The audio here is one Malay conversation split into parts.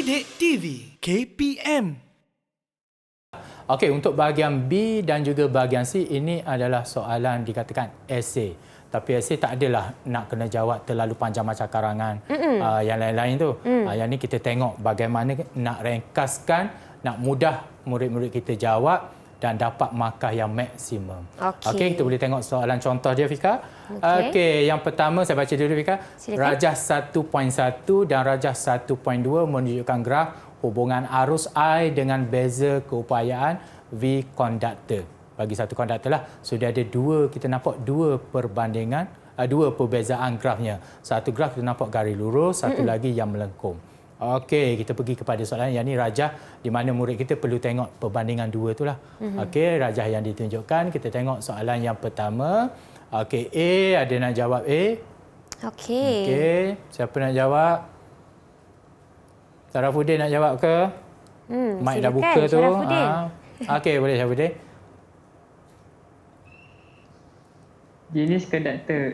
Didik TV KPM. Okey, untuk bahagian B dan juga bahagian C, ini adalah soalan dikatakan esei. Tapi esei tak adalah nak kena jawab terlalu panjang macam karangan yang lain-lain tu. Yang ni kita tengok bagaimana nak ringkaskan, nak mudah murid-murid kita jawab dan dapat markah yang maksimum. Okey, kita boleh tengok soalan contoh dia, Fika. Okey, yang pertama saya baca dulu, Fika. Rajah 1.1 dan rajah 1.2 menunjukkan graf hubungan arus I dengan beza keupayaan V konduktor. Bagi satu konduktor lah, sudah ada dua, kita nampak dua perbandingan, dua perbezaan grafnya. Satu graf kita nampak garis lurus, satu lagi yang melengkung. Okey, kita pergi kepada soalan yang ni rajah di mana murid kita perlu tengok perbandingan dua itulah. Okey, rajah yang ditunjukkan, kita tengok soalan yang pertama. Okey, A, ada nak jawab A? Okey, siapa nak jawab? Sarafuddin nak jawab ke? Mic dah buka tu. Okey, boleh Sarafuddin. Jenis konduktor.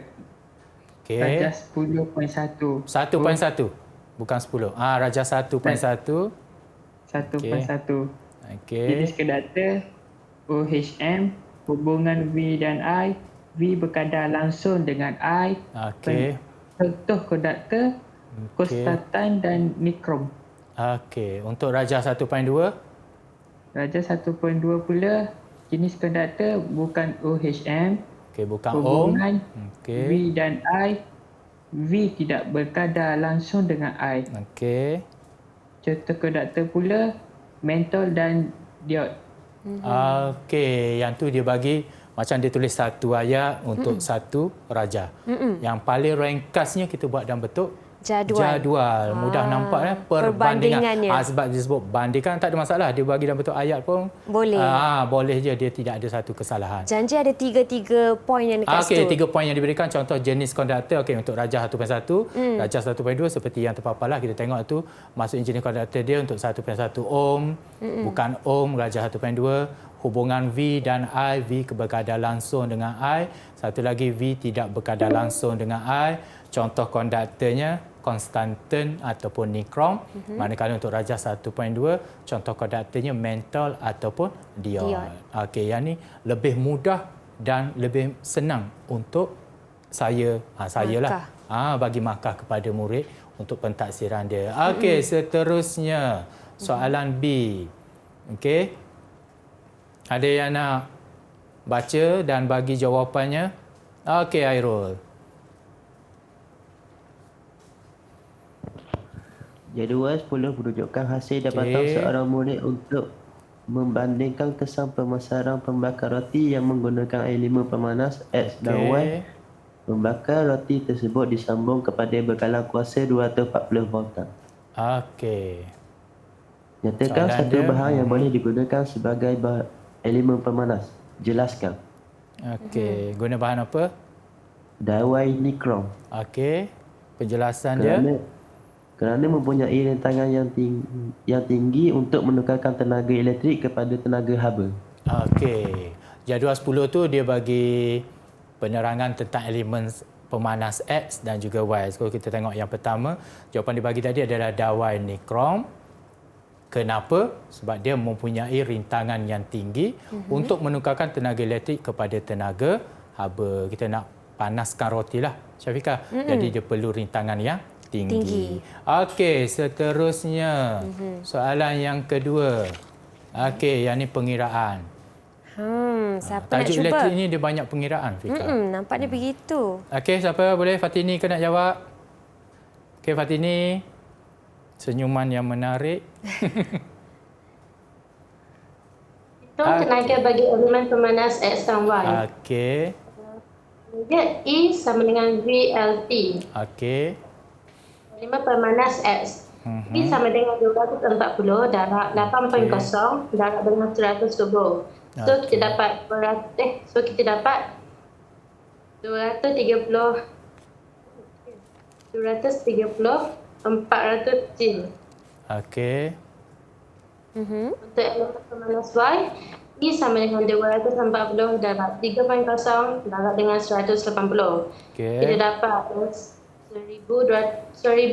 Okey. Rajah 10.1. 1.1. Bukan 10. Rajah 1.1. 1.1. Okey. Jenis konduktor OHM, hubungan V dan I. V berkadar langsung dengan I. Okey. Contoh konduktor, konstantan dan nikrom. Okey, untuk rajah 1.2? Rajah 1.2 pula, jenis konduktor bukan OHM. Okey, bukan hubungan V dan I. V tidak berkadar langsung dengan I. Okey. Contoh konduktor pula, mentol dan diod. Okey, yang tu dia bagi macam dia tulis satu ayat untuk satu rajah. Yang paling ringkasnya kita buat dalam bentuk jadual. Mudah nampak perbandingan. Sebab dia sebut bandingkan tak ada masalah. Dia bagi dalam bentuk ayat pun boleh. Boleh je, dia tidak ada satu kesalahan. Janji ada tiga poin yang dekat situ. Okey, 3 poin yang diberikan. Contoh jenis konduktor. Okey, untuk rajah 1.1, rajah 1.2 seperti yang terpaparlah kita tengok tu. Maksudnya jenis konduktor dia untuk 1.1 ohm, bukan ohm. Rajah 1.2 hubungan V dan I, V berkadar langsung dengan I. Satu lagi V tidak berkadar langsung dengan I. Contoh konduktornya konstantan ataupun nikrom. Manakala untuk rajah 1.2, contoh konduktornya mentol ataupun diod. Okey, yang ni lebih mudah dan lebih senang untuk saya bagi markah kepada murid untuk pentaksiran dia. Okey, seterusnya soalan B. Okey. Ada yang nak baca dan bagi jawapannya? Okey, Airul. Jadual 10 menunjukkan hasil dapatan seorang murid untuk membandingkan kesan pemasaran pembakar roti yang menggunakan air 5 pemanas X dan Y. Pembakar roti tersebut disambung kepada bekalan kuasa 240 voltan. Okey. Nyatakan satu bahan yang boleh digunakan sebagai elemen pemanas. Jelaskan. Okey, guna bahan apa? Dawai nikrom. Okey. Penjelasan dia? Kerana mempunyai rentangan yang tinggi untuk menukarkan tenaga elektrik kepada tenaga haba. Okey. Jadual 10 tu dia bagi penerangan tentang elemen pemanas X dan juga Y. Kalau kita tengok yang pertama, jawapan dibagi tadi adalah dawai nikrom. Kenapa? Sebab dia mempunyai rintangan yang tinggi untuk menukarkan tenaga elektrik kepada tenaga haba. Kita nak panaskan roti lah, Syafiqah. Jadi dia perlu rintangan yang tinggi. Okey, seterusnya soalan yang kedua. Okey, yang ni pengiraan. Siapa tajuk nak cuba? Elektrik ni dia banyak pengiraan, Fika. Nampaknya begitu. Okey, siapa boleh? Fatini ke nak jawab? Okey, Fatini. Senyuman yang menarik. Itu tenaga bagi elemen pemanas X dan Y. Okey. E sama dengan VLT. Okey. Elemen pemanas X. E sama dengan 240 darab 8.0 darab dengan 120. So kita dapat 230 400 Joule. Okey. Untuk elemen pemanas Y, E sama dengan 240 darab 3.0 darab dengan 180. Okey. Kita dapat 1029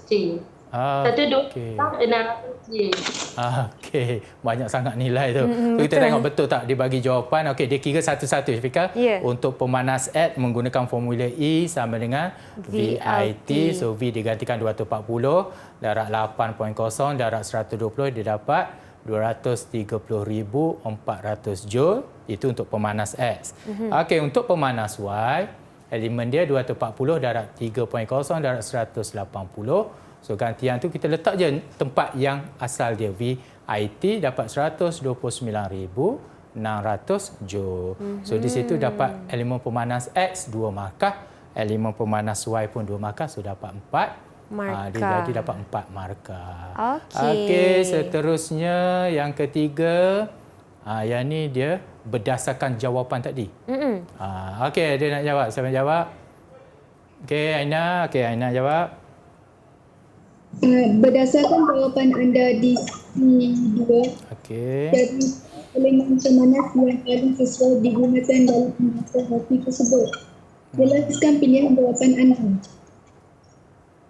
Joule. Satu dua Okey. 600 J. Okey, banyak sangat nilai tu. So, kita betul. tengok betul tak dia bagi jawapan. Okey, dia kira satu-satu Syafika. Ya. Untuk pemanas air menggunakan formula E sama dengan VIT. So V digantikan 240, darab 8.0 darab 120 dia dapat 230,400 joule. Itu untuk pemanas X. Okey, untuk pemanas Y, elemen dia 240 darab 3.0 darab 180. So gantian tu kita letak je tempat yang asal dia. VIT dapat 129,600 joule. So di situ dapat elemen pemanas X 2 markah, elemen pemanas Y pun 2 markah, so dapat 4 Markah. dia jadi dapat 4 markah. Okey. Okey, seterusnya yang ketiga, yang ni dia berdasarkan jawapan tadi. Okey, dia nak jawab. Siapa nak jawab? Okey, Aina. Okey, Aina jawab. Berdasarkan jawapan anda di C2, Okey. jadi elemen pemanas yang paling sesuai digunakan dalam masa roti tersebut. Jelaskan pilihan jawapan anda.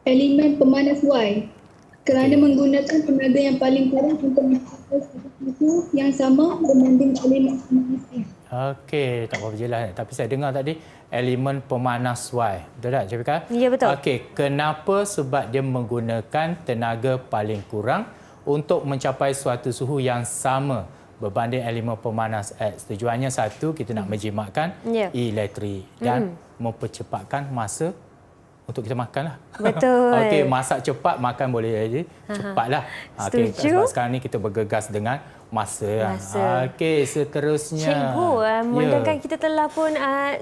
Elemen pemanas Y, kerana menggunakan tenaga yang paling kurang untuk mencapai satu suhu yang sama berbanding elemen pemanas X. Okey, tak apa jelas. Tapi saya dengar tadi elemen pemanas Y. Betul tak, Syafika? Ya, betul. Okey, kenapa? Sebab dia menggunakan tenaga paling kurang untuk mencapai suatu suhu yang sama berbanding elemen pemanas X. Tujuannya satu, kita nak menjimatkan Ya. elektrik dan mempercepatkan masa untuk kita makanlah. Betul. Okey, masak cepat, makan boleh jadi cepatlah. Okey, Setuju. sebab sekarang ni kita bergegas dengan masa. Masa. Okey, seterusnya. Cikgu, memandangkan kita telah pun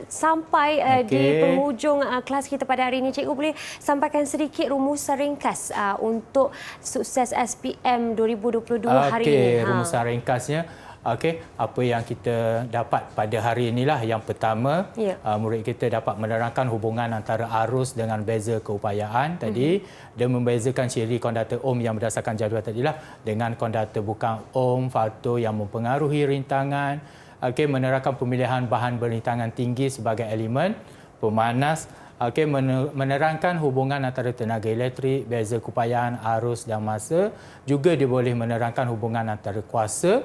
sampai di Okey. penghujung kelas kita pada hari ini. Cikgu boleh sampaikan sedikit rumusan ringkas untuk sukses SPM 2022 hari ini. Okey, rumusan ringkasnya. Okey, apa yang kita dapat pada hari inilah. Yang pertama, Ya. murid kita dapat menerangkan hubungan antara arus dengan beza keupayaan tadi. Dia membezakan ciri konduktor ohm yang berdasarkan jadual tadilah dengan konduktor bukan ohm, faktor yang mempengaruhi rintangan. Okey, menerangkan pemilihan bahan berintangan tinggi sebagai elemen pemanas. Okey, menerangkan hubungan antara tenaga elektrik, beza keupayaan, arus dan masa. Juga dia boleh menerangkan hubungan antara kuasa,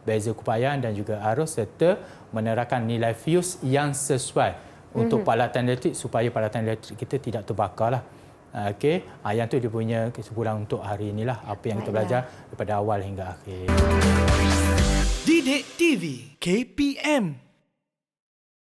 beza keupayaan dan juga arus, serta menerangkan nilai fuse yang sesuai untuk peralatan elektrik supaya peralatan elektrik kita tidak terbakarlah. Okey, yang tu dia punya kesimpulan untuk hari inilah apa yang kita belajar daripada awal hingga akhir. Didik TV KPM